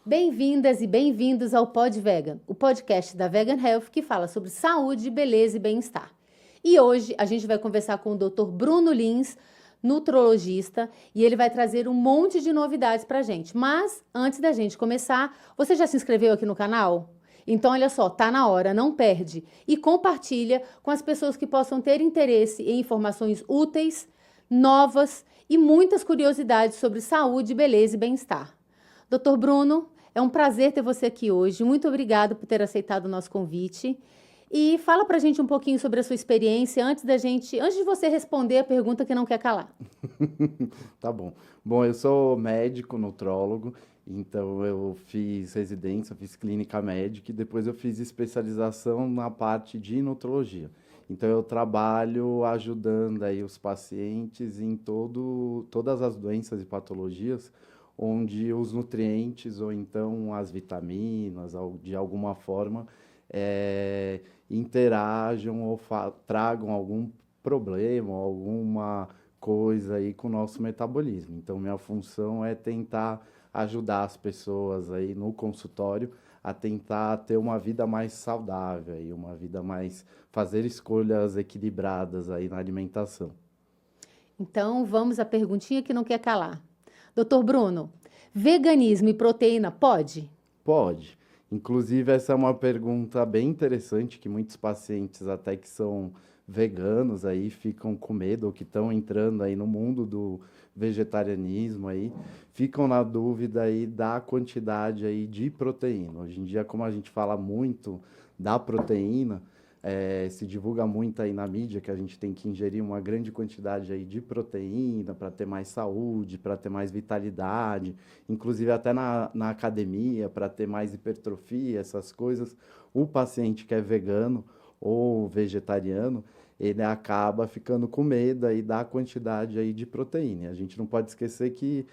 Bem-vindas e bem-vindos ao Pod Vegan, o podcast da Vegan Health que fala sobre saúde, beleza e bem-estar. E hoje a gente vai conversar com o Dr. Bruno Lins, nutrologista, e ele vai trazer um monte de novidades pra gente. Mas antes da gente começar, você já se inscreveu aqui no canal? Então, olha só, tá na hora, não perde. E compartilha com as pessoas que possam ter interesse em informações úteis, novas e muitas curiosidades sobre saúde, beleza e bem-estar. Dr. Bruno, é um prazer ter você aqui hoje. Muito obrigada por ter aceitado o nosso convite. E fala pra gente um pouquinho sobre a sua experiência antes de você responder a pergunta que não quer calar. Tá bom. Bom, eu sou médico, nutrólogo, então eu fiz residência, fiz clínica médica e depois eu fiz especialização na parte de nutrologia. Então eu trabalho ajudando aí os pacientes em todas as doenças e patologias onde os nutrientes ou então as vitaminas, de alguma forma, interajam ou tragam algum problema, alguma coisa aí com o nosso metabolismo. Então, minha função é tentar ajudar as pessoas aí no consultório a tentar ter uma vida mais saudável e uma vida mais fazer escolhas equilibradas aí na alimentação. Então, vamos à perguntinha que não quer calar. Dr. Bruno, veganismo e proteína pode? Pode. Inclusive, essa é uma pergunta bem interessante que muitos pacientes, até que são veganos, aí ficam com medo ou que estão entrando aí no mundo do vegetarianismo aí, ficam na dúvida aí da quantidade aí de proteína. Hoje em dia, como a gente fala muito da proteína, se divulga muito aí na mídia que a gente tem que ingerir uma grande quantidade aí de proteína para ter mais saúde, para ter mais vitalidade, inclusive até na academia, para ter mais hipertrofia, essas coisas. O paciente que é vegano ou vegetariano, ele acaba ficando com medo aí da quantidade aí de proteína. E a gente não pode esquecer que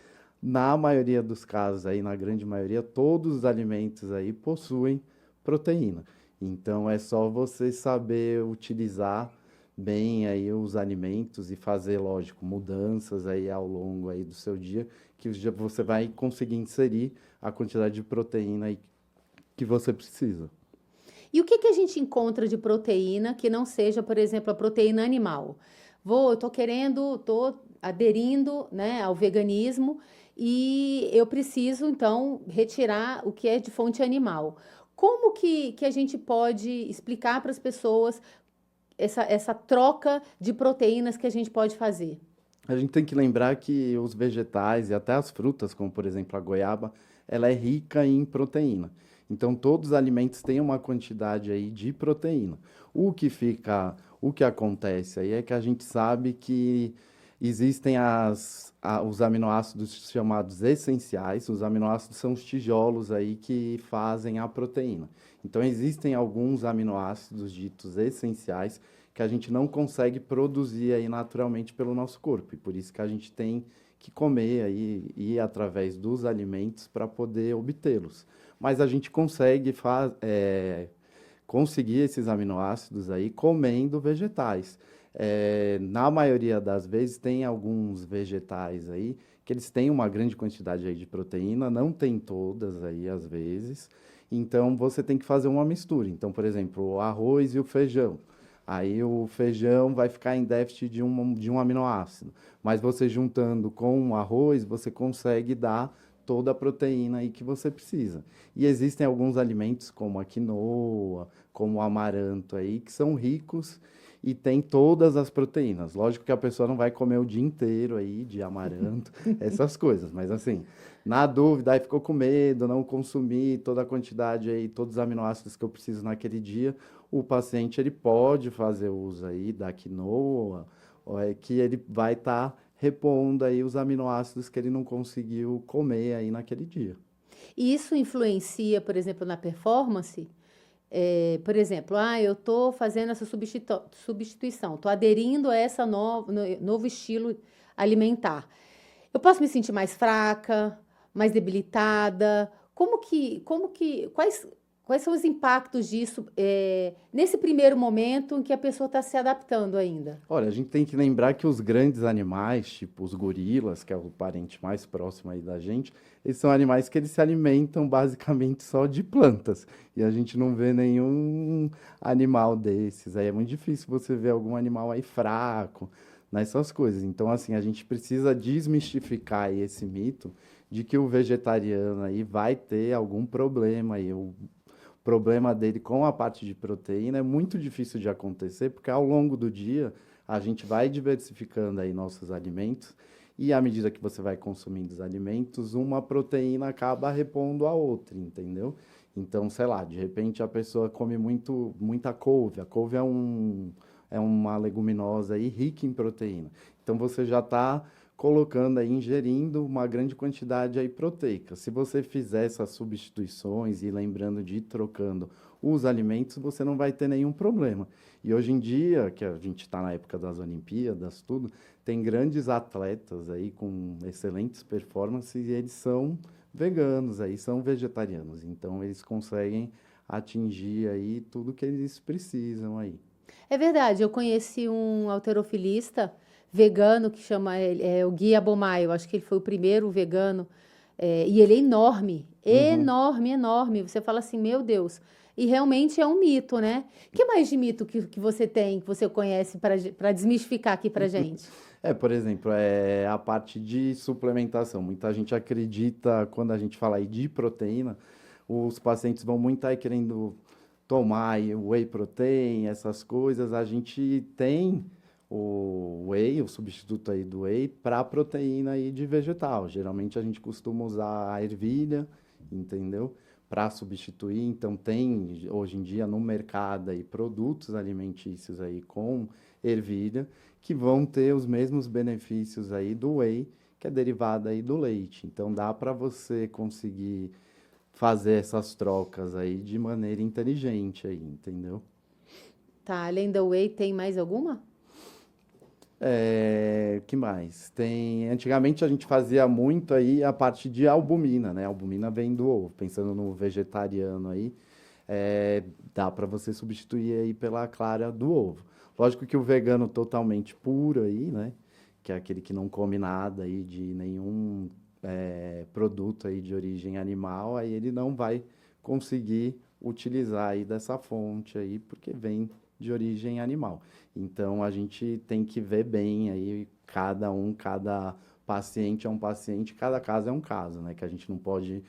na maioria dos casos aí, na grande maioria, todos os alimentos aí possuem proteína. Então é só você saber utilizar bem aí os alimentos e fazer, lógico, mudanças aí ao longo aí do seu dia, que você vai conseguir inserir a quantidade de proteína aí que você precisa. E o que a gente encontra de proteína que não seja, por exemplo, a proteína animal? Tô aderindo, né, ao veganismo e eu preciso, então, retirar o que é de fonte animal. Como que a gente pode explicar para as pessoas essa troca de proteínas que a gente pode fazer? A gente tem que lembrar que os vegetais e até as frutas, como por exemplo a goiaba, ela é rica em proteína. Então todos os alimentos têm uma quantidade aí de proteína. O que acontece aí é que a gente sabe que existem os aminoácidos chamados essenciais. Os aminoácidos são os tijolos aí que fazem a proteína. Então existem alguns aminoácidos ditos essenciais que a gente não consegue produzir aí naturalmente pelo nosso corpo. E por isso que a gente tem que comer aí e ir através dos alimentos para poder obtê-los. Mas a gente conseguir esses aminoácidos aí comendo vegetais. Na maioria das vezes tem alguns vegetais aí que eles têm uma grande quantidade aí de proteína, não tem todas aí às vezes. Então você tem que fazer uma mistura. Então, por exemplo, o arroz e o feijão. Aí o feijão vai ficar em déficit de um aminoácido. Mas você juntando com o arroz, você consegue dar toda a proteína aí que você precisa. E existem alguns alimentos como a quinoa, como o amaranto aí, que são ricos e tem todas as proteínas. Lógico que a pessoa não vai comer o dia inteiro aí de amaranto, essas coisas, mas assim, na dúvida, aí ficou com medo, não consumir toda a quantidade aí, todos os aminoácidos que eu preciso naquele dia, o paciente ele pode fazer uso aí da quinoa, que ele vai estar repondo aí os aminoácidos que ele não conseguiu comer aí naquele dia. E isso influencia, por exemplo, na performance? Por exemplo, eu estou fazendo essa substituição, estou aderindo a essa novo estilo alimentar. Eu posso me sentir mais fraca, mais debilitada? Quais Quais são os impactos disso, nesse primeiro momento em que a pessoa está se adaptando ainda? Olha, a gente tem que lembrar que os grandes animais, tipo os gorilas, que é o parente mais próximo aí da gente, eles são animais que eles se alimentam basicamente só de plantas. E a gente não vê nenhum animal desses. Aí é muito difícil você ver algum animal aí fraco, nessas coisas. Então, assim, a gente precisa desmistificar aí esse mito de que o vegetariano aí vai ter algum problema aí. O problema dele com a parte de proteína é muito difícil de acontecer, porque ao longo do dia a gente vai diversificando aí nossos alimentos e à medida que você vai consumindo os alimentos, uma proteína acaba repondo a outra, entendeu? Então, sei lá, de repente a pessoa come muita couve. A couve é uma leguminosa aí rica em proteína. Então você já está colocando aí, ingerindo uma grande quantidade aí proteica. Se você fizer essas substituições e lembrando de ir trocando os alimentos, você não vai ter nenhum problema. E hoje em dia, que a gente está na época das Olimpíadas, tudo, tem grandes atletas aí com excelentes performances e eles são veganos aí, são vegetarianos. Então eles conseguem atingir aí tudo que eles precisam aí. É verdade, eu conheci um halterofilista vegano que chama ele, o Gui Abomayo, acho que ele foi o primeiro vegano, e ele é enorme, Uhum. enorme, enorme. Você fala assim, meu Deus. E realmente é um mito, né? Que mais de mito que você tem, que você conhece para desmistificar aqui pra gente? Por exemplo, a parte de suplementação. Muita gente acredita, quando a gente fala aí de proteína, os pacientes vão muito aí querendo tomar aí o whey protein, essas coisas. A gente tem o whey, o substituto aí do whey, para proteína aí de vegetal. Geralmente a gente costuma usar a ervilha, entendeu? Para substituir. Então tem hoje em dia no mercado aí produtos alimentícios aí com ervilha que vão ter os mesmos benefícios aí do whey, que é derivado aí do leite. Então dá para você conseguir fazer essas trocas aí de maneira inteligente aí, entendeu? Tá, além da whey, tem mais alguma? Que mais? Antigamente a gente fazia muito aí a parte de albumina, né? A albumina vem do ovo. Pensando no vegetariano aí, é, dá para você substituir aí pela clara do ovo. Lógico que o vegano totalmente puro aí, né? Que é aquele que não come nada aí de nenhum produto aí de origem animal, aí ele não vai conseguir utilizar aí dessa fonte aí, porque vem de origem animal. Então a gente tem que ver bem aí cada paciente é um paciente, cada caso é um caso, né? Que a gente não pode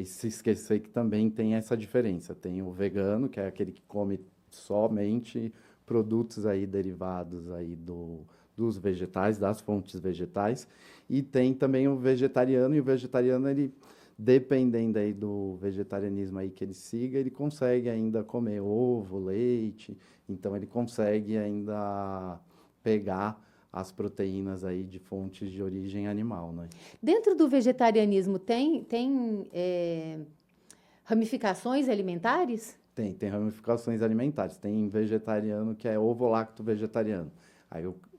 se esquecer que também tem essa diferença. Tem o vegano, que é aquele que come somente produtos aí derivados aí dos vegetais, das fontes vegetais, e tem também o vegetariano, e o vegetariano ele dependendo aí do vegetarianismo aí que ele siga, ele consegue ainda comer ovo, leite, então ele consegue ainda pegar as proteínas aí de fontes de origem animal, né? Dentro do vegetarianismo ramificações alimentares? Tem ramificações alimentares. Tem vegetariano que é ovo-lacto vegetariano.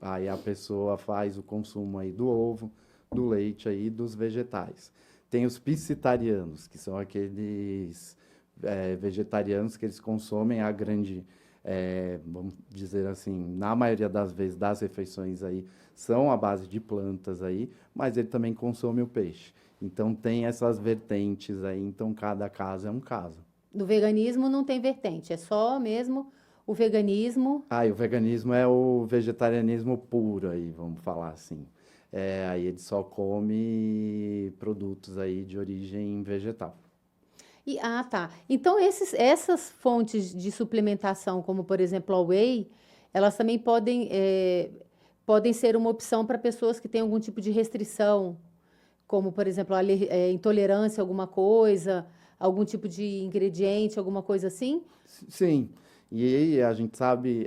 Aí a pessoa faz o consumo aí do ovo, do leite aí, dos vegetais. Tem os piscitarianos, que são aqueles vegetarianos que eles consomem a grande, vamos dizer assim, na maioria das vezes das refeições aí, são à base de plantas aí, mas ele também consome o peixe. Então tem essas vertentes aí, então cada caso é um caso. Do veganismo não tem vertente, é só mesmo o veganismo. E o veganismo é o vegetarianismo puro aí, vamos falar assim. Aí ele só come produtos aí de origem vegetal. Tá. Então, essas fontes de suplementação, como por exemplo a whey, elas também podem ser uma opção para pessoas que têm algum tipo de restrição, como por exemplo intolerância a alguma coisa, algum tipo de ingrediente, alguma coisa assim? Sim, e aí a gente sabe,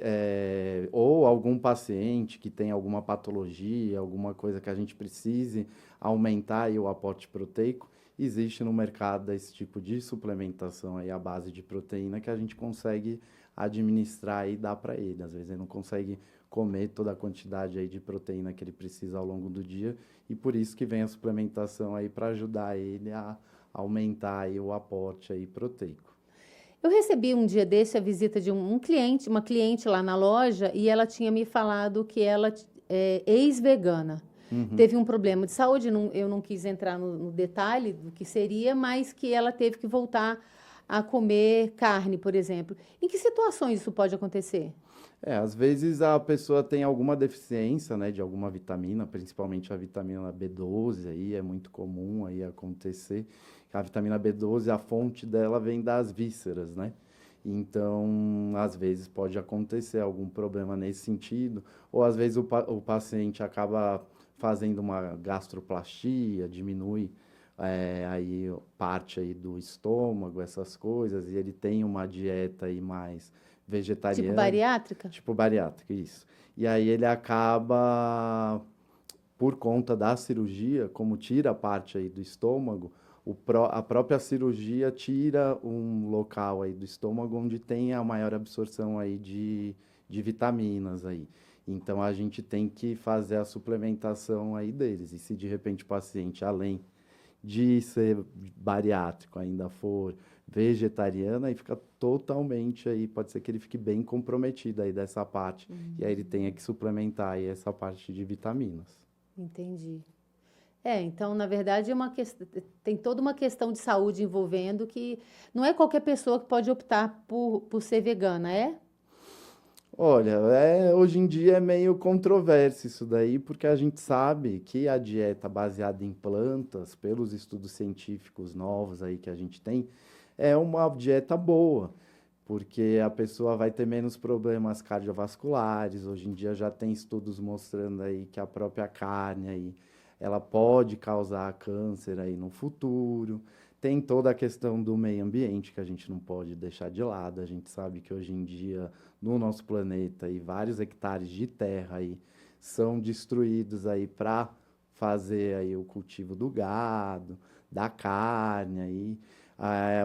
ou algum paciente que tem alguma patologia, alguma coisa que a gente precise aumentar aí o aporte proteico, existe no mercado esse tipo de suplementação aí à base de proteína que a gente consegue administrar e dar para ele. Às vezes ele não consegue comer toda a quantidade aí de proteína que ele precisa ao longo do dia e por isso que vem a suplementação aí para ajudar ele a aumentar aí o aporte aí proteico. Eu recebi um dia desse a visita de um cliente, uma cliente lá na loja, e ela tinha me falado que ela é ex-vegana. Teve um problema de saúde, eu não quis entrar no detalhe do que seria, mas que ela teve que voltar a comer carne, por exemplo. Em que situações isso pode acontecer? Às vezes a pessoa tem alguma deficiência, né, de alguma vitamina, principalmente a vitamina B12, aí é muito comum aí acontecer. A vitamina B12, a fonte dela vem das vísceras, né? Então, às vezes pode acontecer algum problema nesse sentido, ou às vezes o paciente acaba fazendo uma gastroplastia, diminui aí parte aí do estômago, essas coisas, e ele tem uma dieta aí mais Tipo vegetariana, bariátrica? tipo bariátrica, isso. E aí ele acaba, por conta da cirurgia, como tira a parte aí do estômago, a própria cirurgia tira um local aí do estômago onde tem a maior absorção aí de vitaminas aí. Então a gente tem que fazer a suplementação aí deles. E se de repente o paciente, além de ser bariátrico, ainda for vegetariano, aí fica totalmente aí, pode ser que ele fique bem comprometido aí dessa parte. E aí ele tenha que suplementar aí essa parte de vitaminas. Entendi. Então, na verdade, tem toda uma questão de saúde envolvendo que não é qualquer pessoa que pode optar por ser vegana, é? Olha, hoje em dia é meio controverso isso daí, porque a gente sabe que a dieta baseada em plantas, pelos estudos científicos novos aí que a gente tem, é uma dieta boa, porque a pessoa vai ter menos problemas cardiovasculares. Hoje em dia já tem estudos mostrando aí que a própria carne aí, ela pode causar câncer aí no futuro. Tem toda a questão do meio ambiente que a gente não pode deixar de lado. A gente sabe que hoje em dia no nosso planeta e vários hectares de terra aí são destruídos aí para fazer aí o cultivo do gado, da carne aí.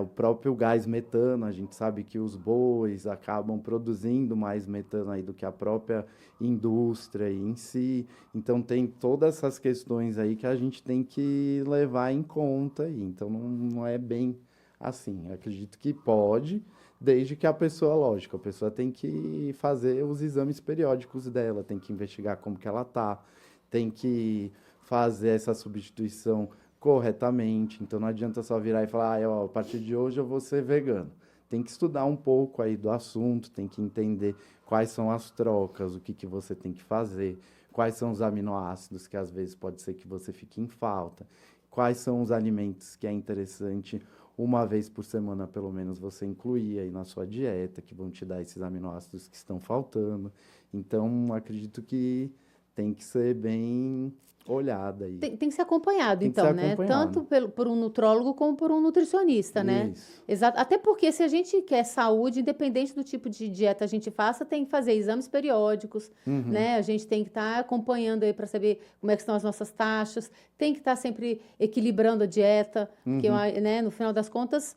O próprio gás metano, a gente sabe que os bois acabam produzindo mais metano aí do que a própria indústria aí em si. Então tem todas essas questões aí que a gente tem que levar em conta aí. Então não é bem assim. Eu acredito que pode, desde que a pessoa, lógico, a pessoa tem que fazer os exames periódicos dela, tem que investigar como que ela tá, tem que fazer essa substituição corretamente. Então não adianta só virar e falar, ó, a partir de hoje eu vou ser vegano. Tem que estudar um pouco aí do assunto, tem que entender quais são as trocas, o que que você tem que fazer, quais são os aminoácidos que às vezes pode ser que você fique em falta, quais são os alimentos que é interessante uma vez por semana, pelo menos, você incluir aí na sua dieta, que vão te dar esses aminoácidos que estão faltando. Então, acredito que tem que ser bem olhada aí. Tem que ser acompanhado, Tem que ser então, né? Tanto acompanhado. por um nutrólogo como por um nutricionista, né? Isso. Exato. Até porque se a gente quer saúde, independente do tipo de dieta a gente faça, tem que fazer exames periódicos, Uhum. né? A gente tem que estar acompanhando aí para saber como é que estão as nossas taxas, tem que estar sempre equilibrando a dieta, porque, né, no final das contas,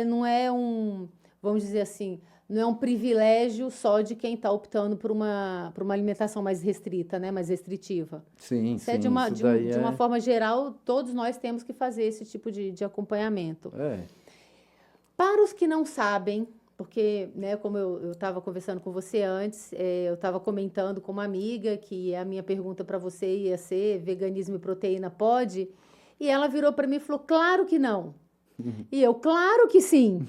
não é vamos dizer assim, não é um privilégio só de quem está optando por uma alimentação mais restrita, né? Mais restritiva. Sim, Isso é sim, isso daí de uma é. forma geral, todos nós temos que fazer esse tipo de acompanhamento. É. Para os que não sabem, porque, né, como eu estava conversando com você antes, eu estava comentando com uma amiga que a minha pergunta para você ia ser: veganismo e proteína pode? E ela virou para mim e falou: claro que não. E eu: claro que sim.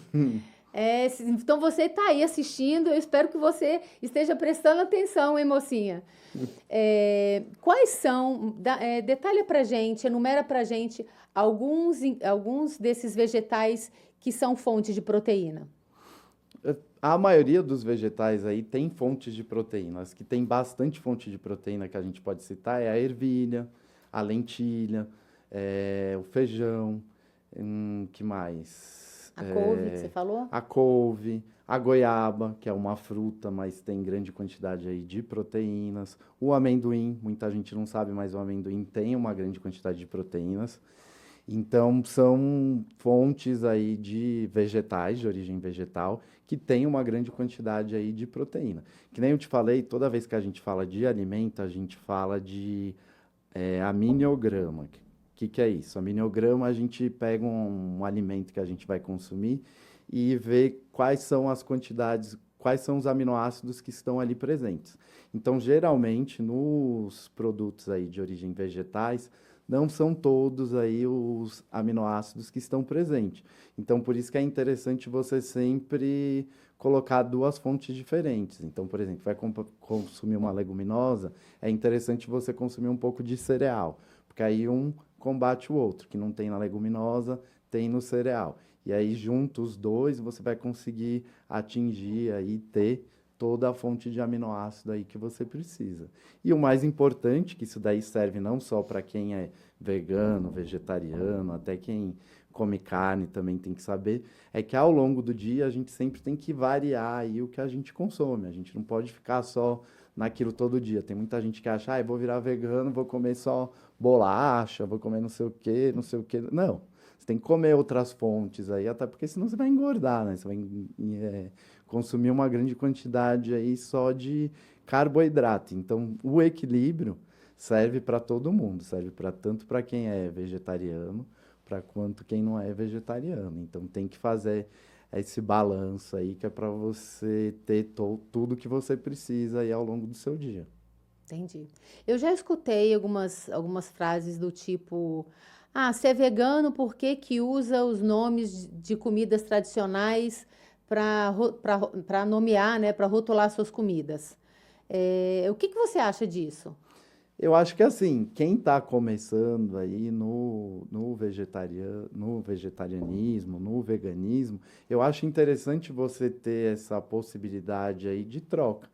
Então você está aí assistindo, eu espero que você esteja prestando atenção, hein, mocinha? Quais são, detalha pra gente, enumera pra gente alguns desses vegetais que são fontes de proteína. A maioria dos vegetais aí tem fontes de proteínas, que tem bastante fonte de proteína que a gente pode citar, é a ervilha, a lentilha, o feijão, que mais? A couve que você falou? A couve, a goiaba, que é uma fruta, mas tem grande quantidade aí de proteínas. O amendoim, muita gente não sabe, mas o amendoim tem uma grande quantidade de proteínas. Então, são fontes aí de vegetais, de origem vegetal, que tem uma grande quantidade aí de proteína. Que nem eu te falei, toda vez que a gente fala de alimento, a gente fala de aminiograma. Que é isso? Aminiograma, a gente pega um alimento que a gente vai consumir e ver quais são as quantidades, quais são os aminoácidos que estão ali presentes. Então, geralmente, nos produtos aí de origem vegetais, não são todos aí os aminoácidos que estão presentes. Então, por isso que é interessante você sempre colocar duas fontes diferentes. Então, por exemplo, vai consumir uma leguminosa, é interessante você consumir um pouco de cereal, porque aí um combate o outro, que não tem na leguminosa, tem no cereal. E aí, junto os dois, você vai conseguir atingir aí, ter toda a fonte de aminoácido aí que você precisa. E o mais importante, que isso daí serve não só para quem é vegano, vegetariano, até quem come carne também tem que saber, é que ao longo do dia a gente sempre tem que variar aí o que a gente consome. A gente não pode ficar só naquilo todo dia. Tem muita gente que acha, vou virar vegano, vou comer só bolacha, vou comer não sei o quê, não sei o quê. Não. Você tem que comer outras fontes aí, até porque senão você vai engordar, né? Você vai consumir uma grande quantidade aí só de carboidrato. Então, o equilíbrio serve para todo mundo, serve para tanto para quem é vegetariano, para quanto quem não é vegetariano. Então, tem que fazer esse balanço aí que é para você ter tudo que você precisa aí ao longo do seu dia. Entendi. Eu já escutei algumas frases do tipo: se é vegano, por que que usa os nomes de comidas tradicionais para nomear, né, para rotular suas comidas? O que que você acha disso? Eu acho que assim, quem está começando aí no vegetarianismo, no veganismo, eu acho interessante você ter essa possibilidade aí de troca.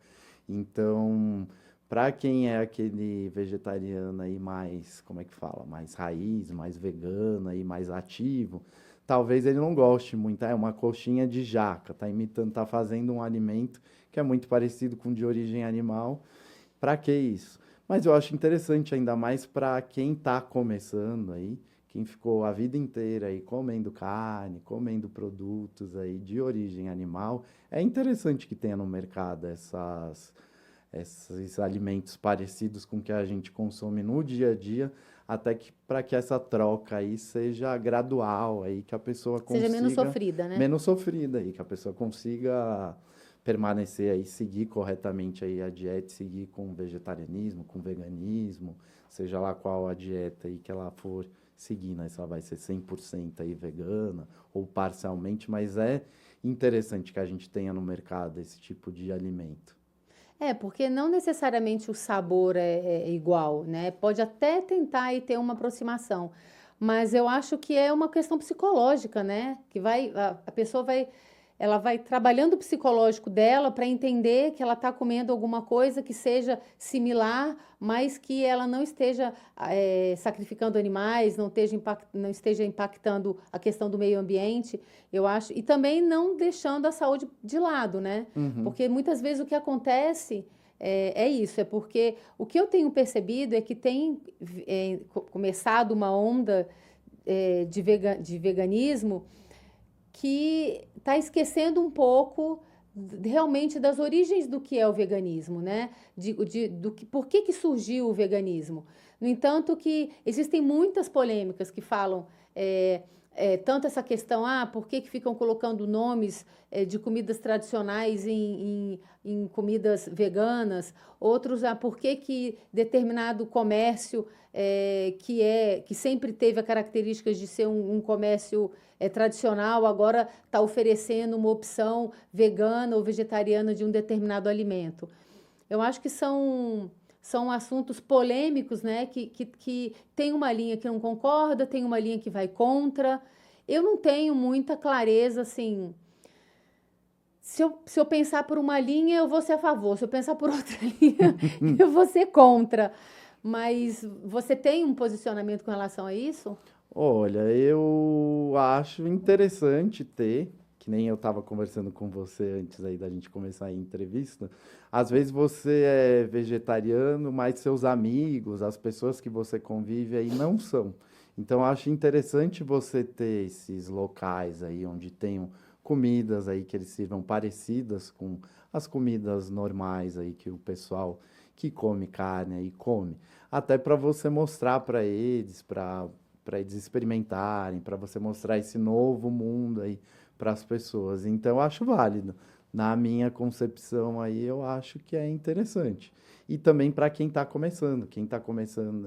Então, para quem é aquele vegetariano aí mais, como é que fala, mais raiz, mais vegano aí, mais ativo, talvez ele não goste muito. É uma coxinha de jaca, tá imitando, tá fazendo um alimento que é muito parecido com o de origem animal. Para que isso? Mas eu acho interessante, ainda mais para quem está começando aí, quem ficou a vida inteira aí comendo carne, comendo produtos aí de origem animal, é interessante que tenha no mercado esses alimentos parecidos com o que a gente consome no dia a dia, até que para que essa troca aí seja gradual, aí que a pessoa Seja menos consiga sofrida, né? menos sofrida aí, que a pessoa consiga permanecer aí, seguir corretamente aí a dieta, seguir com vegetarianismo, com veganismo, seja lá qual a dieta aí que ela for seguir, né? Se ela vai ser 100% aí vegana ou parcialmente, mas é interessante que a gente tenha no mercado esse tipo de alimento. Porque não necessariamente o sabor é igual, né? Pode até tentar e ter uma aproximação, mas eu acho que é uma questão psicológica, né? Que a pessoa ela vai trabalhando o psicológico dela para entender que ela está comendo alguma coisa que seja similar, mas que ela não esteja sacrificando animais, não esteja impactando a questão do meio ambiente, eu acho, e também não deixando a saúde de lado, né? Uhum. Porque muitas vezes o que acontece é isso, é porque o que eu tenho percebido é que tem começado uma onda de veganismo que está esquecendo um pouco realmente das origens do que é o veganismo, né? Por que que surgiu o veganismo. No entanto, que existem muitas polêmicas que falam tanto essa questão, por que que ficam colocando nomes de comidas tradicionais em comidas veganas, outros, por que que determinado comércio que sempre teve a característica de ser um comércio tradicional, agora está oferecendo uma opção vegana ou vegetariana de um determinado alimento. Eu acho que são assuntos polêmicos, né? Que tem uma linha que não concorda, tem uma linha que vai contra. Eu não tenho muita clareza, assim. Se eu pensar por uma linha, eu vou ser a favor. Se eu pensar por outra linha, eu vou ser contra. Mas você tem um posicionamento com relação a isso? Olha, eu acho interessante ter, que nem eu estava conversando com você antes aí da gente começar a entrevista. Às vezes você é vegetariano, mas seus amigos, as pessoas que você convive aí não são. Então, eu acho interessante você ter esses locais aí onde tenham comidas aí que eles sirvam parecidas com as comidas normais aí que o pessoal que come carne aí come. Até para você mostrar para eles experimentarem, para você mostrar esse novo mundo aí para as pessoas. Então, eu acho válido. Na minha concepção aí, eu acho que é interessante. E também para quem está começando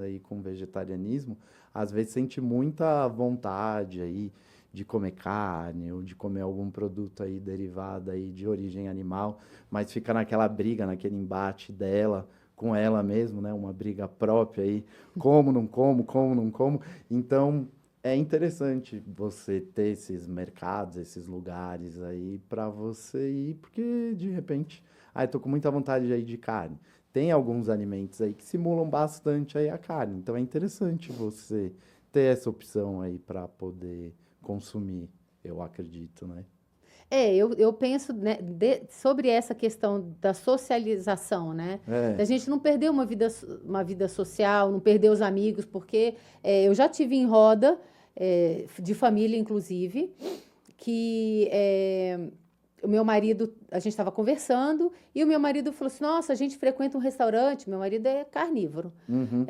aí com vegetarianismo, às vezes sente muita vontade aí de comer carne ou de comer algum produto aí derivado aí de origem animal, mas fica naquela briga, naquele embate dela com ela mesmo, né? Uma briga própria aí, como, não como, como, não como. Então, é interessante você ter esses mercados, esses lugares aí para você ir, porque de repente, eu tô com muita vontade aí de carne. Tem alguns alimentos aí que simulam bastante aí a carne, então é interessante você ter essa opção aí para poder consumir, eu acredito, né? Eu penso, né, sobre essa questão da socialização, né? É. Da gente não perder uma vida social, não perder os amigos, porque eu já tive em roda, de família, inclusive, que o meu marido, a gente estava conversando, e o meu marido falou assim: Nossa, a gente frequenta um restaurante, meu marido é carnívoro. Uhum,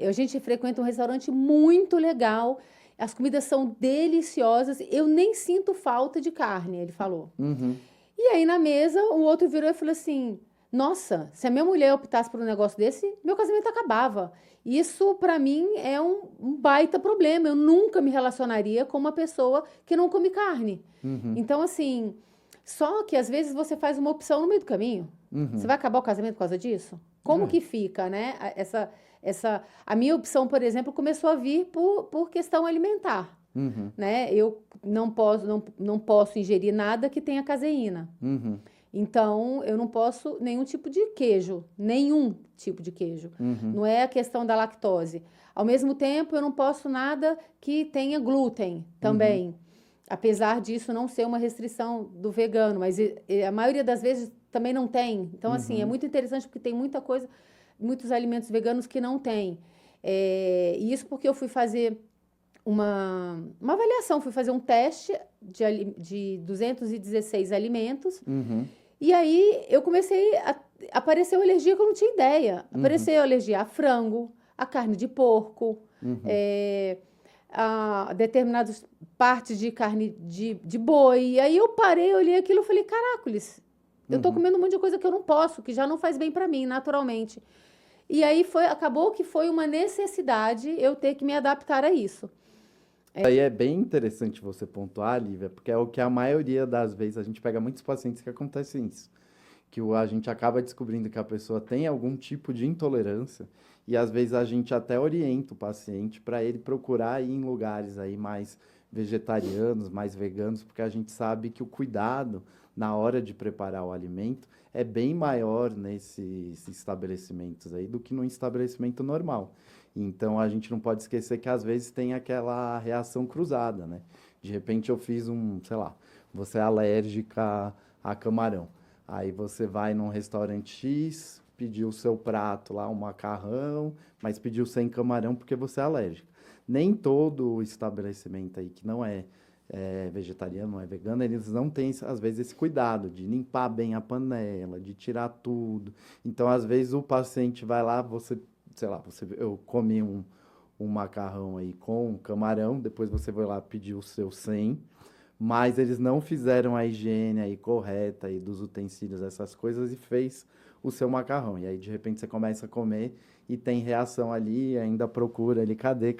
A gente frequenta um restaurante muito legal, as comidas são deliciosas, eu nem sinto falta de carne, ele falou. uhum, E aí na mesa, o outro virou e falou assim: Nossa, se a minha mulher optasse por um negócio desse, meu casamento acabava. Isso para mim é um baita problema. Eu nunca me relacionaria com uma pessoa que não come carne. uhum, Então, assim, só que às vezes você faz uma opção no meio do caminho. Você uhum. vai acabar o casamento por causa disso? Como É. que fica, né? A minha opção, por exemplo, começou a vir por questão alimentar, Uhum, né? Eu não posso ingerir nada que tenha caseína. uhum, Então, eu não posso nenhum tipo de queijo. uhum, Não é a questão da lactose. Ao mesmo tempo, eu não posso nada que tenha glúten uhum, também. Apesar disso não ser uma restrição do vegano, mas a maioria das vezes também não tem. Então, assim, é uhum, muito interessante porque tem muita coisa, muitos alimentos veganos que não tem. E isso porque eu fui fazer uma avaliação, fui fazer um teste de 216 alimentos uhum, e aí eu comecei a apareceu alergia que eu não tinha ideia. uhum, Apareceu alergia a frango, a carne de porco, uhum, eh, a determinadas partes de carne de boi. E aí eu parei, olhei aquilo e falei, caracoles, eu tô uhum. comendo um monte de coisa que eu não posso, que já não faz bem para mim, naturalmente. E aí acabou que foi uma necessidade eu ter que me adaptar a isso. Aí é bem interessante você pontuar, Lívia, porque é o que a maioria das vezes a gente pega muitos pacientes que acontecem isso, que a gente acaba descobrindo que a pessoa tem algum tipo de intolerância e às vezes a gente até orienta o paciente para ele procurar ir em lugares aí mais vegetarianos, mais veganos, porque a gente sabe que o cuidado na hora de preparar o alimento é bem maior nesses estabelecimentos aí do que no estabelecimento normal. Então a gente não pode esquecer que às vezes tem aquela reação cruzada, né? De repente eu fiz sei lá, você é alérgica a camarão. Aí você vai num restaurante X, pediu o seu prato lá, um macarrão, mas pediu sem camarão porque você é alérgico. Nem todo estabelecimento aí que não é vegetariano, não é vegano, eles não têm, às vezes, esse cuidado de limpar bem a panela, de tirar tudo. Então, às vezes, o paciente vai lá, sei lá, eu comi um macarrão aí com camarão, depois você vai lá pedir o seu sem, mas eles não fizeram a higiene aí correta aí dos utensílios, essas coisas, e fez o seu macarrão. E aí, de repente, você começa a comer e tem reação ali, e ainda procura ali, cadê,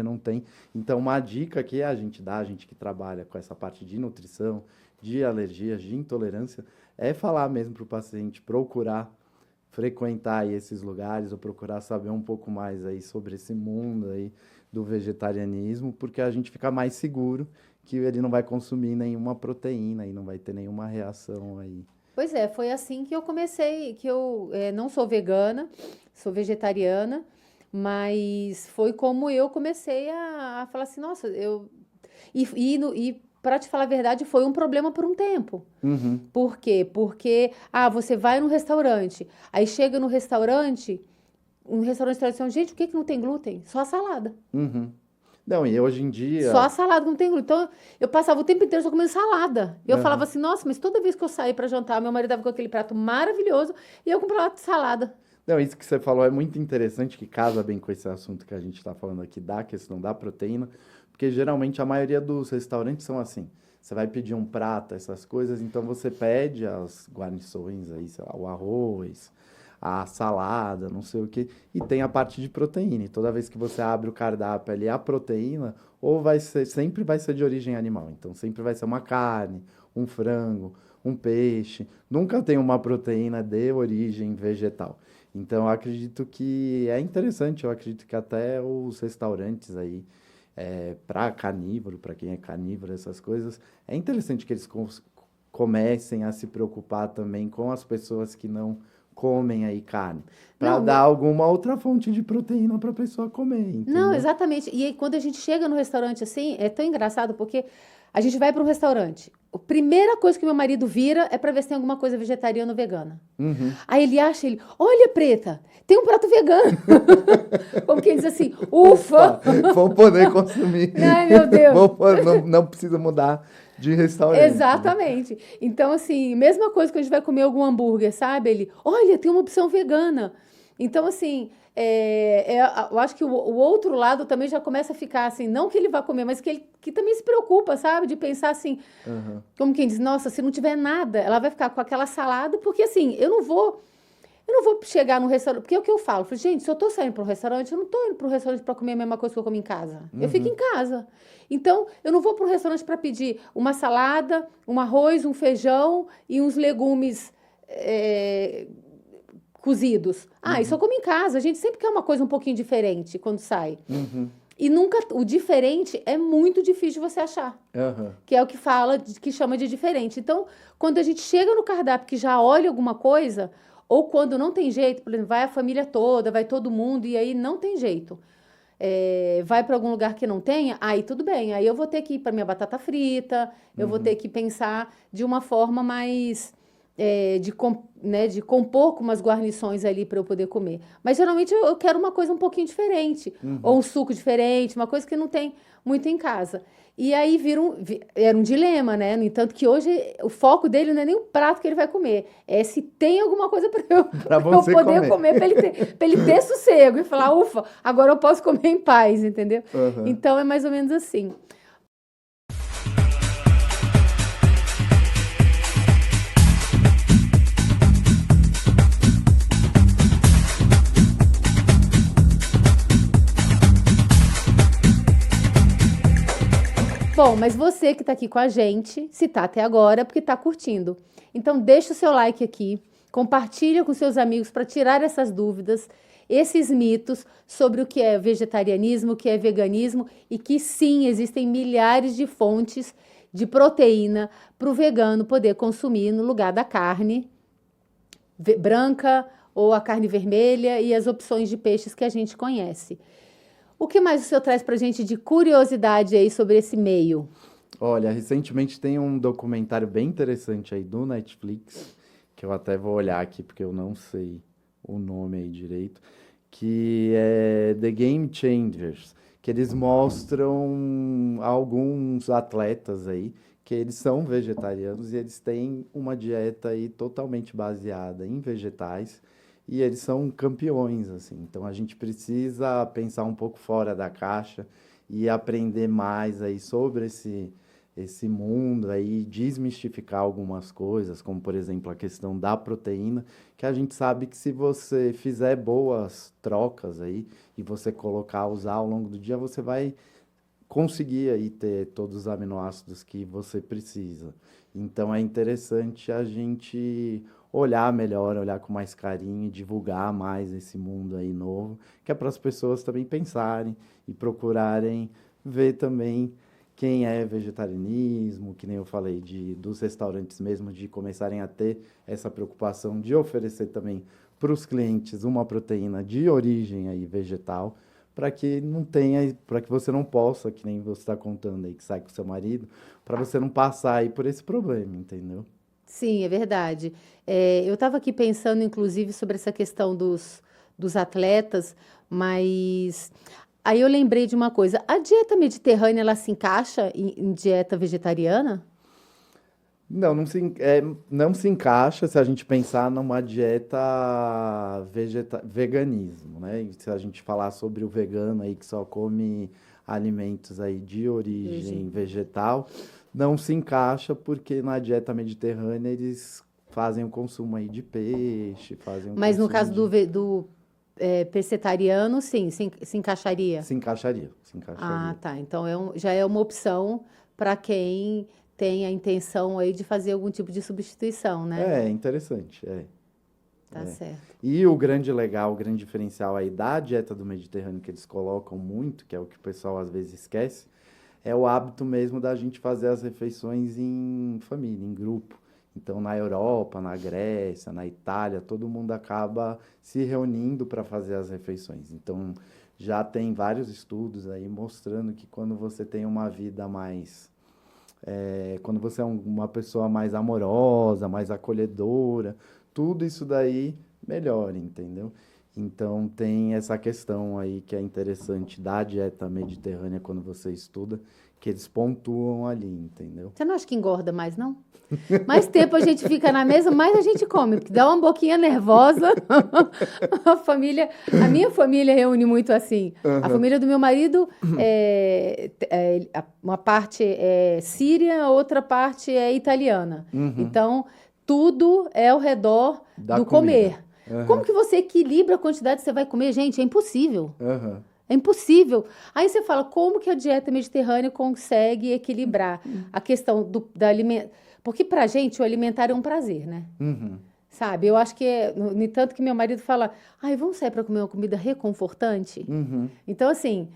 não tem. Então, uma dica que a gente dá, a gente que trabalha com essa parte de nutrição, de alergias, de intolerância, é falar mesmo para o paciente procurar frequentar aí esses lugares ou procurar saber um pouco mais aí sobre esse mundo aí do vegetarianismo, porque a gente fica mais seguro que ele não vai consumir nenhuma proteína e não vai ter nenhuma reação aí. Pois é, foi assim que eu comecei, que eu não sou vegana, sou vegetariana, mas foi como eu comecei a falar assim, nossa, e para te falar a verdade, foi um problema por um tempo. Uhum, Por quê? Porque, você vai no restaurante, aí chega no restaurante, um restaurante tradicional, gente, o que que não tem glúten? Só a salada. uhum. Não, e hoje em Só dia, a salada que não tem glúten. Então, eu passava o tempo inteiro só comendo salada. E eu falava aham. assim, nossa, mas toda vez que eu saí para jantar, meu marido tava com aquele prato maravilhoso e eu com um prato de salada. Não, isso que você falou é muito interessante, que casa bem com esse assunto que a gente está falando aqui, da questão da proteína, porque geralmente a maioria dos restaurantes são assim. você vai pedir um prato, essas coisas, então você pede as guarnições aí, sei lá, o arroz, a salada, não sei o quê, e tem a parte de proteína. E toda vez que você abre o cardápio ali, a proteína, sempre vai ser de origem animal. Então sempre vai ser uma carne, um frango, um peixe. Nunca tem uma proteína de origem vegetal. Então eu acredito que é interessante, eu acredito que até os restaurantes aí, para carnívoro, para quem é carnívoro, essas coisas, é interessante que eles comecem a se preocupar também com as pessoas que não comem aí carne, para Não, dar alguma outra fonte de proteína para a pessoa comer, não, entendeu? exatamente. E aí, quando a gente chega no restaurante assim, é tão engraçado porque a gente vai para um restaurante. A primeira coisa que meu marido vira é para ver se tem alguma coisa vegetariana ou vegana. Uhum. Aí ele acha, olha, Preta, tem um prato vegano. Como quem diz assim, ufa! Vou poder consumir. Ai, meu Deus. Não precisa mudar de restaurante, né? Exatamente. Então, assim, mesma coisa que a gente vai comer algum hambúrguer, sabe? Olha, tem uma opção vegana. Então, assim, eu acho que o outro lado também já começa a ficar assim, não que ele vá comer, mas que também se preocupa, sabe? De pensar assim, Uhum. como quem diz, nossa, se não tiver nada, ela vai ficar com aquela salada, porque assim, eu não vou chegar no restaurante, porque é o que eu falo, gente, se eu tô saindo para um restaurante, eu não tô indo para um restaurante para comer a mesma coisa que eu como em casa. Eu fico em casa. Então, eu não vou para um restaurante para pedir uma salada, um arroz, um feijão e uns legumes cozidos. Isso eu como em casa. A gente sempre quer uma coisa um pouquinho diferente quando sai. Uhum. E nunca, o diferente é muito difícil de você achar. Uhum. Que é o que que chama de diferente. Então, quando a gente chega no cardápio que já olha alguma coisa, ou quando não tem jeito, por exemplo, vai a família toda, vai todo mundo, e aí não tem jeito. Vai para algum lugar que não tenha, aí tudo bem. Aí eu vou ter que ir para minha batata frita, eu vou ter que pensar de uma forma mais de compor com umas guarnições ali para eu poder comer. Mas geralmente eu quero uma coisa um pouquinho diferente, ou um suco diferente, uma coisa que não tem muito em casa. E aí era um dilema, né? No entanto, que hoje o foco dele não é nem o prato que ele vai comer, é se tem alguma coisa para eu, Pra pra eu você poder comer. comer, para ele ter sossego e falar, ufa, agora eu posso comer em paz, entendeu? Uhum. Então é mais ou menos assim. Bom, mas você que está aqui com a gente, se está até agora, é porque está curtindo. Então, deixa o seu like aqui, compartilha com seus amigos para tirar essas dúvidas, esses mitos sobre o que é vegetarianismo, o que é veganismo e que sim, existem milhares de fontes de proteína para o vegano poder consumir no lugar da carne branca ou a carne vermelha e as opções de peixes que a gente conhece. O que mais o senhor traz para a gente de curiosidade aí sobre esse meio? Olha, recentemente tem um documentário bem interessante aí do Netflix, que eu até vou olhar aqui porque eu não sei o nome aí direito, que é The Game Changers, que eles mostram alguns atletas aí que eles são vegetarianos e eles têm uma dieta aí totalmente baseada em vegetais e eles são campeões, assim. Então a gente precisa pensar um pouco fora da caixa e aprender mais aí sobre esse mundo aí, desmistificar algumas coisas, como por exemplo a questão da proteína, que a gente sabe que se você fizer boas trocas aí e você colocar, usar ao longo do dia, você vai conseguir aí ter todos os aminoácidos que você precisa. Então é interessante a gente olhar melhor, olhar com mais carinho, e divulgar mais esse mundo aí novo, que é para as pessoas também pensarem e procurarem ver também quem é vegetarianismo, que nem eu falei, dos restaurantes mesmo, de começarem a ter essa preocupação de oferecer também para os clientes uma proteína de origem aí vegetal, para que não tenha, para que você não possa, que nem você está contando aí, que sai com seu marido, para você não passar aí por esse problema, entendeu? Sim, é verdade. Eu estava aqui pensando, inclusive, sobre essa questão dos atletas, mas aí eu lembrei de uma coisa. A dieta mediterrânea, ela se encaixa em dieta vegetariana? Não, não se encaixa se a gente pensar numa dieta veganismo, né? E se a gente falar sobre o vegano aí que só come alimentos aí de origem vegetal, não se encaixa porque na dieta mediterrânea eles fazem o consumo aí de peixe, fazem o Mas no consumo caso do pescetariano, sim, se encaixaria? Se encaixaria, se Ah, encaixaria. tá. Então já é uma opção para quem tem a intenção aí de fazer algum tipo de substituição, né? É interessante, é. Tá certo. E o grande legal, o grande diferencial aí da dieta do Mediterrâneo que eles colocam muito, que é o que o pessoal às vezes esquece, é o hábito mesmo da gente fazer as refeições em família, em grupo. Então, na Europa, na Grécia, na Itália, todo mundo acaba se reunindo para fazer as refeições. Então, já tem vários estudos aí mostrando que quando você tem uma vida mais quando você é uma pessoa mais amorosa, mais acolhedora, tudo isso daí melhora, entendeu? Então tem essa questão aí que é interessante da dieta mediterrânea quando você estuda, que eles pontuam ali, entendeu? Você não acha que engorda mais, não? Mais tempo a gente fica na mesa, mais a gente come, porque dá uma boquinha nervosa. A minha família reúne muito assim. A família do meu marido, uma parte é síria, a outra parte é italiana. Então, tudo é ao redor Da do comida. comer. Como que você equilibra a quantidade que você vai comer? Gente, é impossível. Aham. É impossível. Aí você fala, como que a dieta mediterrânea consegue equilibrar a questão da alimentação? Porque pra gente o alimentar é um prazer, né? Uhum. Sabe? Eu acho que no tanto que meu marido fala, ai, vamos sair para comer uma comida reconfortante? Uhum. Então, assim,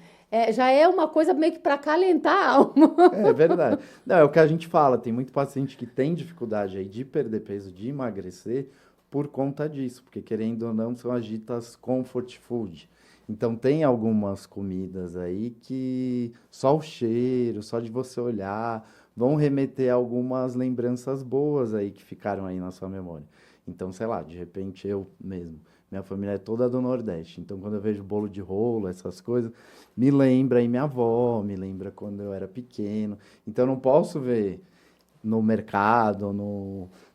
já é uma coisa meio que para acalentar a alma. É verdade. Não, é o que a gente fala, tem muito paciente que tem dificuldade aí de perder peso, de emagrecer por conta disso, porque querendo ou não são as ditas comfort food. Então tem algumas comidas aí que só o cheiro, só de você olhar, vão remeter a algumas lembranças boas aí que ficaram aí na sua memória. Então, sei lá, de repente eu mesmo, minha família é toda do Nordeste, então quando eu vejo bolo de rolo, essas coisas, me lembra aí minha avó, me lembra quando eu era pequeno. Então eu não posso ver no mercado,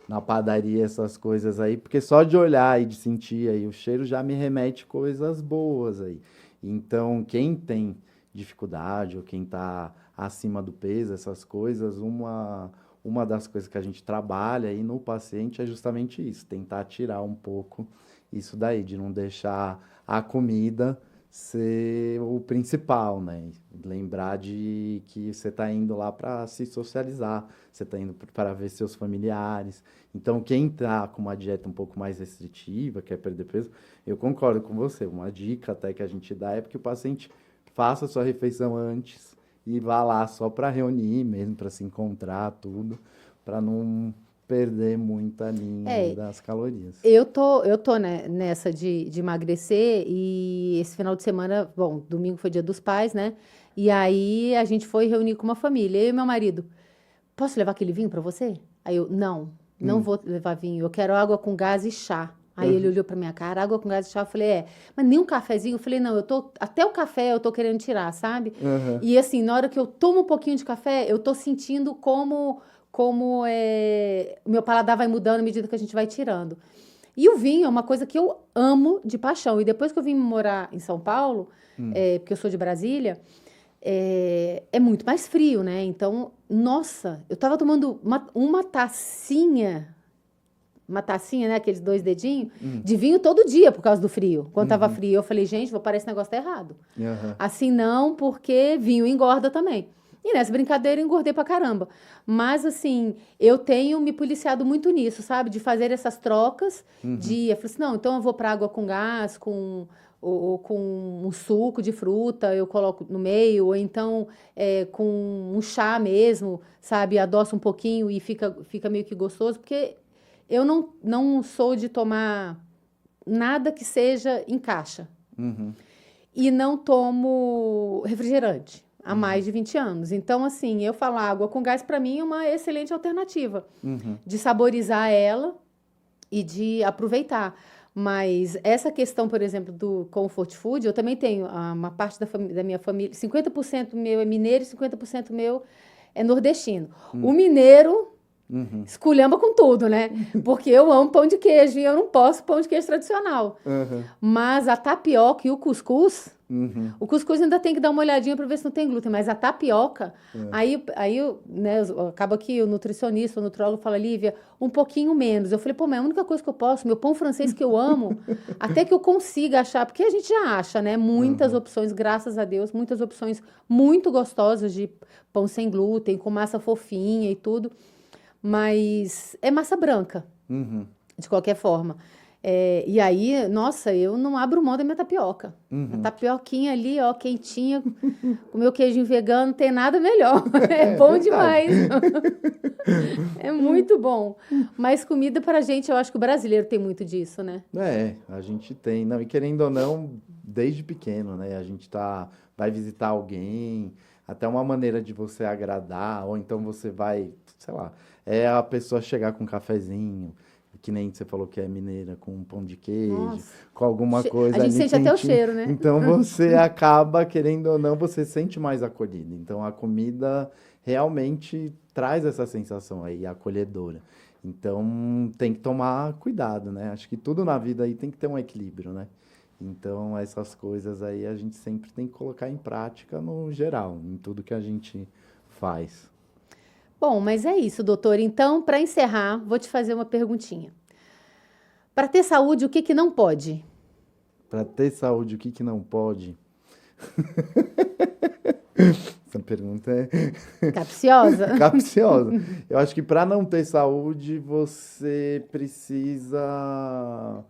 na padaria, essas coisas aí, porque só de olhar e de sentir aí o cheiro já me remete coisas boas aí. Então, quem tem dificuldade ou quem está acima do peso, essas coisas, uma das coisas que a gente trabalha aí no paciente é justamente isso, tentar tirar um pouco isso daí, de não deixar a comida ser o principal, né? Lembrar de que você está indo lá para se socializar, você está indo para ver seus familiares. Então, quem está com uma dieta um pouco mais restritiva, quer perder peso, eu concordo com você. Uma dica até que a gente dá é que o paciente faça a sua refeição antes e vá lá só para reunir mesmo, para se encontrar, tudo, para não perder muita linha aí É, das calorias. eu tô né, nessa de emagrecer e esse final de semana, bom, domingo foi Dia dos Pais, né? E aí a gente foi reunir com uma família. Eu e meu marido, posso levar aquele vinho para você? Aí eu, não vou levar vinho, eu quero água com gás e chá. Aí ele olhou para minha cara, água com gás e chá. Eu falei, mas nem um cafezinho? Eu falei, não, até o café eu tô querendo tirar, sabe? Aham. E assim, na hora que eu tomo um pouquinho de café, eu tô sentindo como o meu paladar vai mudando à medida que a gente vai tirando. E o vinho é uma coisa que eu amo de paixão. E depois que eu vim morar em São Paulo, porque eu sou de Brasília, é muito mais frio, né? Então, nossa, eu tava tomando uma tacinha, né? Aqueles 2 dedinhos, de vinho todo dia por causa do frio. Quando tava frio, eu falei, gente, vou parar, esse negócio tá errado. Aham. Assim não, porque vinho engorda também. E nessa brincadeira eu engordei pra caramba. Mas, assim, eu tenho me policiado muito nisso, sabe? De fazer essas trocas. Eu falei assim, não, então eu vou pra água com gás, ou com um suco de fruta, eu coloco no meio. Ou então com um chá mesmo, sabe? Adoça um pouquinho e fica meio que gostoso. Porque eu não sou de tomar nada que seja em caixa. Uhum. E não tomo refrigerante há mais de 20 anos. Então, assim, eu falo água com gás, para mim, é uma excelente alternativa de saborizar ela e de aproveitar. Mas essa questão, por exemplo, do comfort food, eu também tenho uma parte da minha família, 50% meu é mineiro e 50% meu é nordestino. O mineiro Esculhamba com tudo, né? Porque eu amo pão de queijo e eu não posso pão de queijo tradicional. Mas a tapioca e o cuscuz... O cuscuz ainda tem que dar uma olhadinha para ver se não tem glúten, mas a tapioca, né, acaba que o nutricionista, o nutrólogo fala, Lívia, um pouquinho menos. Eu falei, pô, mas é a única coisa que eu posso, meu pão francês que eu amo, até que eu consiga achar, porque a gente já acha, né, muitas opções, graças a Deus, muitas opções muito gostosas de pão sem glúten, com massa fofinha e tudo, mas é massa branca, de qualquer forma. E aí, nossa, eu não abro mão da minha tapioca. A tapioquinha ali, ó, quentinha, com meu queijinho vegano, não tem nada melhor. É bom demais. É muito bom. Mas comida pra gente, eu acho que o brasileiro tem muito disso, né? A gente tem. Não, e querendo ou não, desde pequeno, né? A gente vai visitar alguém, até uma maneira de você agradar, ou então você vai, sei lá, é a pessoa chegar com um cafezinho, que nem você falou que é mineira, com um pão de queijo, Nossa. com alguma coisa A gente ali sente até o quentinha. cheiro, né? Então você acaba, querendo ou não, você sente mais acolhido. Então a comida realmente traz essa sensação aí, acolhedora. Então tem que tomar cuidado, né? Acho que tudo na vida aí tem que ter um equilíbrio, né? Então essas coisas aí a gente sempre tem que colocar em prática no geral, em tudo que a gente faz. Bom, mas é isso, doutor. Então, para encerrar, vou te fazer uma perguntinha. Para ter saúde, o que que não pode? Para ter saúde, o que que não pode? Essa pergunta é Capciosa? capciosa. Eu acho que para não ter saúde, você precisa.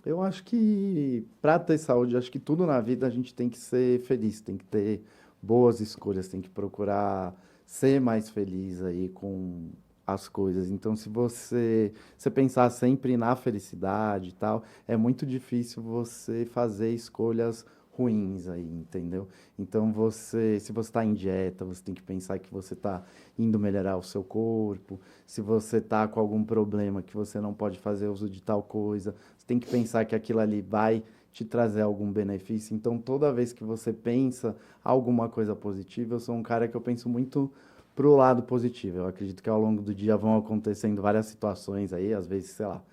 Eu acho que para ter saúde, acho que tudo na vida a gente tem que ser feliz, tem que ter boas escolhas, tem que procurar ser mais feliz aí com as coisas. Então, se você pensar sempre na felicidade e tal, é muito difícil você fazer escolhas ruins aí, entendeu? Então, se você está em dieta, você tem que pensar que você está indo melhorar o seu corpo. Se você está com algum problema que você não pode fazer uso de tal coisa, você tem que pensar que aquilo ali vai te trazer algum benefício. Então, toda vez que você pensa alguma coisa positiva, eu sou um cara que eu penso muito pro lado positivo. Eu acredito que ao longo do dia vão acontecendo várias situações aí, às vezes, sei lá,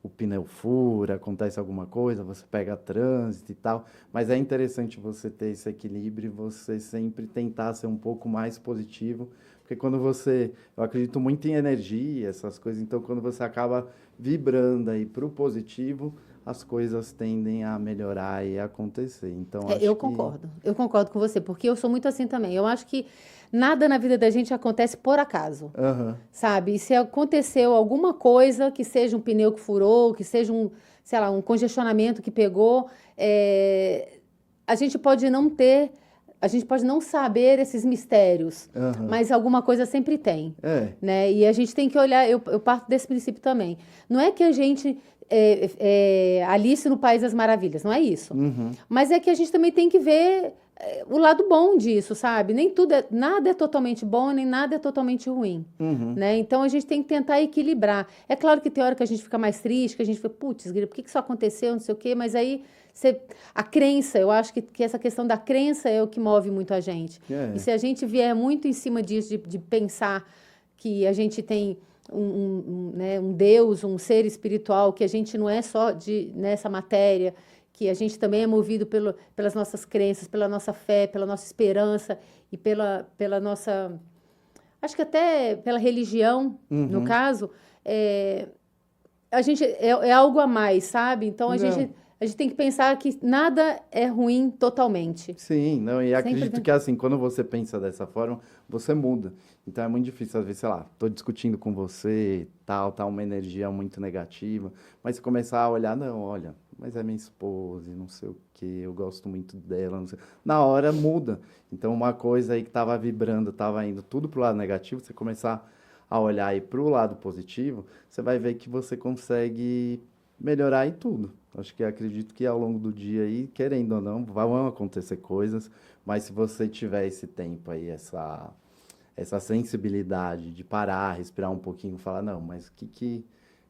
o pneu fura, acontece alguma coisa, você pega trânsito e tal, mas é interessante você ter esse equilíbrio e você sempre tentar ser um pouco mais positivo, porque eu acredito muito em energia, essas coisas, então quando você acaba vibrando aí pro positivo, as coisas tendem a melhorar e a acontecer. Então, acho que... Eu concordo com você, porque eu sou muito assim também. Eu acho que nada na vida da gente acontece por acaso, sabe? E se aconteceu alguma coisa, que seja um pneu que furou, que seja sei lá, um congestionamento que pegou, a gente pode não ter, a gente pode não saber esses mistérios, mas alguma coisa sempre tem, né? E a gente tem que olhar, eu parto desse princípio também. Não é que a gente Alice no País das Maravilhas, não é isso. Mas é que a gente também tem que ver o lado bom disso, sabe? Nem tudo nada é totalmente bom, nem nada é totalmente ruim, né? Então a gente tem que tentar equilibrar. É claro que tem hora que a gente fica mais triste, que a gente fica, putz, por que isso aconteceu, não sei o quê, mas aí a crença, eu acho que essa questão da crença é o que move muito a gente. E se a gente vier muito em cima disso, de pensar que a gente tem né, um Deus, um ser espiritual, que a gente não é só nessa matéria, que a gente também é movido pelas nossas crenças, pela nossa fé, pela nossa esperança e pela nossa... Acho que até pela religião, no caso, a gente é algo a mais, sabe? Então, a gente tem que pensar que nada é ruim totalmente. Sim, não, e Sempre acredito que assim, quando você pensa dessa forma, você muda. Então é muito difícil, às vezes, sei lá, tô discutindo com você, tá uma energia muito negativa, mas você começar a olhar, não, olha, mas é minha esposa e não sei o quê, eu gosto muito dela, não sei. Na hora muda. Então uma coisa aí que tava vibrando, tava indo tudo pro lado negativo, você começar a olhar aí pro lado positivo, você vai ver que você consegue melhorar em tudo. Acho que acredito que ao longo do dia aí, querendo ou não, vão acontecer coisas, mas se você tiver esse tempo aí, essa sensibilidade de parar, respirar um pouquinho, falar, não, mas o que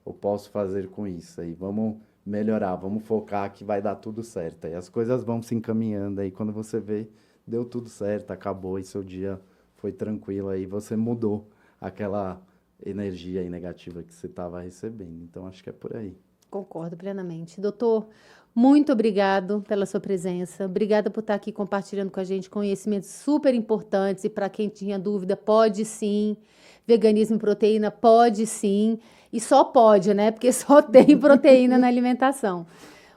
eu posso fazer com isso aí? Vamos melhorar, vamos focar que vai dar tudo certo. Aí as coisas vão se encaminhando aí, quando você vê, deu tudo certo, acabou e seu dia foi tranquilo aí, você mudou aquela energia aí negativa que você estava recebendo. Então, acho que é por aí. Concordo plenamente. Doutor, muito obrigado pela sua presença. Obrigada por estar aqui compartilhando com a gente conhecimentos super importantes. E para quem tinha dúvida, pode sim. Veganismo e proteína, pode sim. E só pode, né? Porque só tem proteína na alimentação.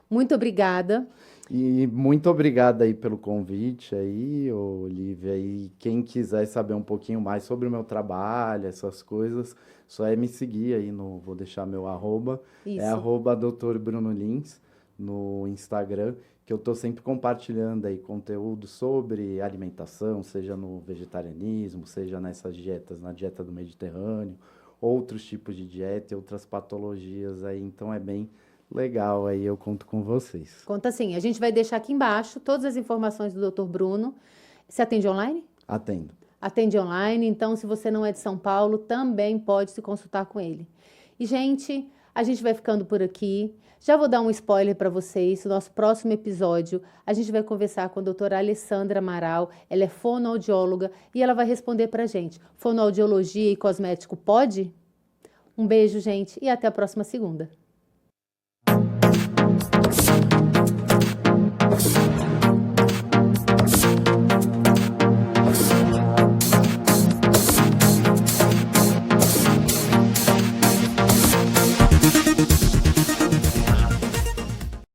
Muito obrigada. E muito obrigado aí pelo convite aí, Olivia. E quem quiser saber um pouquinho mais sobre o meu trabalho, essas coisas, só é me seguir aí vou deixar meu arroba. Isso. É arroba Dr. Bruno Lins no Instagram, que eu estou sempre compartilhando aí conteúdo sobre alimentação, seja no vegetarianismo, seja nessas dietas, na dieta do Mediterrâneo, outros tipos de dieta e outras patologias aí. Então é bem legal, aí eu conto com vocês. Conta sim. A gente vai deixar aqui embaixo todas as informações do Dr. Bruno. Você atende online? Atendo. Atende online, então se você não é de São Paulo, também pode se consultar com ele. E, gente, a gente vai ficando por aqui. Já vou dar um spoiler para vocês. No nosso próximo episódio, a gente vai conversar com a doutora Alessandra Amaral. Ela é fonoaudióloga e ela vai responder para a gente. Fonoaudiologia e cosmético pode? Um beijo, gente, e até a próxima segunda.